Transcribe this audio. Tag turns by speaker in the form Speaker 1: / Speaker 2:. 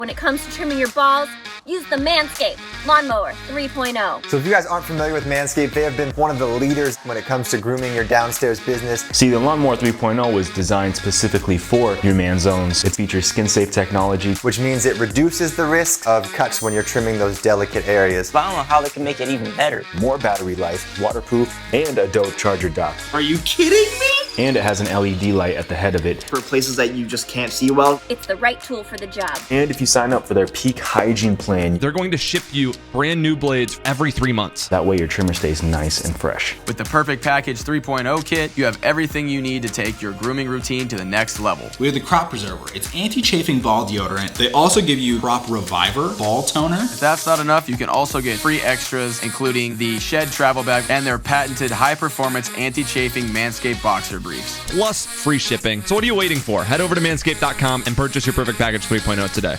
Speaker 1: When it comes to trimming your balls, use the Manscaped Lawnmower 3.0.
Speaker 2: So if you guys aren't familiar with Manscaped, they have been one of the leaders when it comes to grooming your downstairs business.
Speaker 3: See, the Lawnmower 3.0 was designed specifically for your man zones. It features skin-safe technology,
Speaker 2: which means it reduces the risk of cuts when you're trimming those delicate areas.
Speaker 4: But I don't know how they can make it even better.
Speaker 3: More battery life, waterproof, and a dope charger dock.
Speaker 5: Are you kidding me?
Speaker 3: And it has an LED light at the head of it.
Speaker 5: For places that you just can't see well.
Speaker 1: It's the right tool for the job.
Speaker 3: And if you sign up for their peak hygiene plan,
Speaker 6: they're going to ship you brand new blades every 3 months.
Speaker 3: That way your trimmer stays nice and fresh.
Speaker 7: With the Perfect Package 3.0 kit, you have everything you need to take your grooming routine to the next level.
Speaker 8: We have the Crop Preserver. It's anti-chafing ball deodorant. They also give you Crop Reviver ball toner.
Speaker 7: If that's not enough, you can also get free extras, including the Shed Travel Bag and their patented high-performance anti-chafing Manscaped boxer briefs.
Speaker 6: Plus free shipping. So what are you waiting for? Head over to manscaped.com and purchase your Perfect Package 3.0 today.